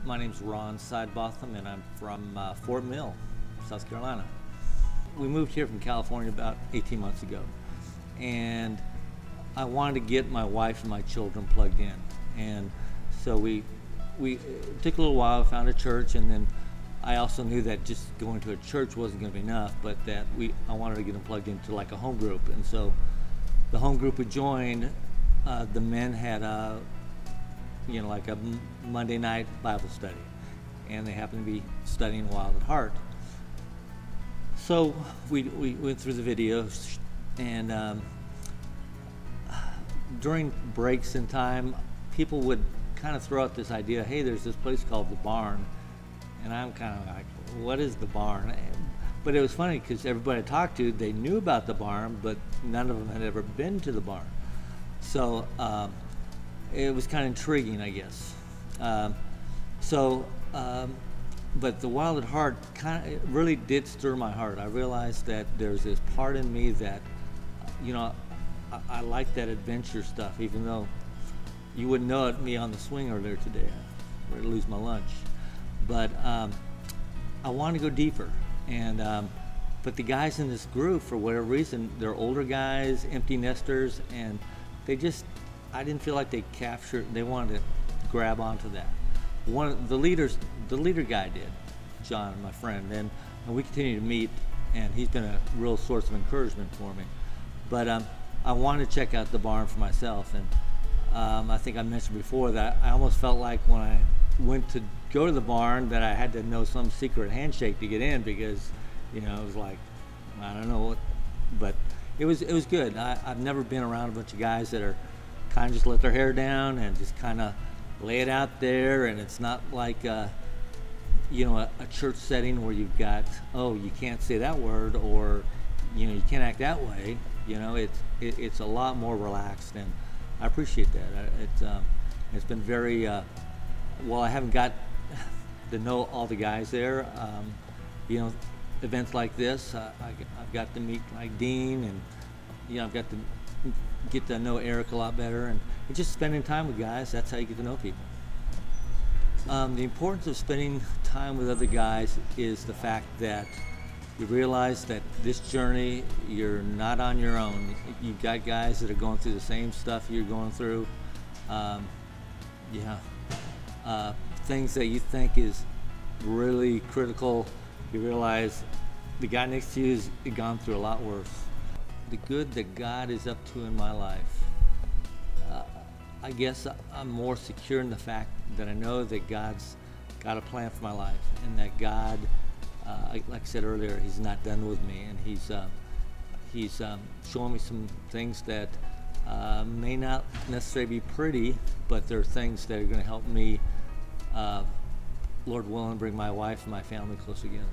My name's Rahn Sidebothem, and I'm from Fort Mill, South Carolina. We moved here from California about 18 months ago, and I wanted to get my wife and my children plugged in. And so we it took a little while, found a church, and then I also knew that just going to a church wasn't going to be enough, but that I wanted to get them plugged into like a home group. And so the home group we joined, the men had like a Monday night Bible study, and they happened to be studying Wild at Heart. So we went through the videos, and during breaks in time, people would kind of throw out this idea, hey, there's this place called the Barn, and I'm kind of like, what is the Barn? But it was funny because everybody I talked to, they knew about the Barn, but none of them had ever been to the Barn. So it was kind of intriguing, I guess. But the Wild at Heart it really did stir my heart. I realized that there's this part in me that, I like that adventure stuff, even though you wouldn't know it, me on the swing earlier today. I ready to lose my lunch. But I want to go deeper. And but the guys in this group, for whatever reason, they're older guys, empty nesters, and I didn't feel like they wanted to grab onto that. One of the leader guy did, John, my friend, and we continue to meet, and he's been a real source of encouragement for me. But I wanted to check out the Barn for myself, and I think I mentioned before that I almost felt like when I went to go to the Barn that I had to know some secret handshake to get in, because it was like, I don't know what, but it was good. I've never been around a bunch of guys that are kind of just let their hair down and just kind of lay it out there, and it's not like a church setting where you've got, oh, you can't say that word, or you can't act that way. It's a lot more relaxed, and I appreciate that. It's been very well, I haven't got to know all the guys there. Events like this, I've got to meet like Dean, and I've got to get to know Eric a lot better, and just spending time with guys. That's how you get to know people. The importance of spending time with other guys is the fact that you realize that this journey, you're not on your own. You've got guys that are going through the same stuff you're going through. Things that you think is really critical, you realize the guy next to you has gone through a lot worse. The good that God is up to in my life, I guess I'm more secure in the fact that I know that God's got a plan for my life, and that God, like I said earlier, He's not done with me, and He's showing me some things that may not necessarily be pretty, but they're things that are going to help me, Lord willing, bring my wife and my family close again.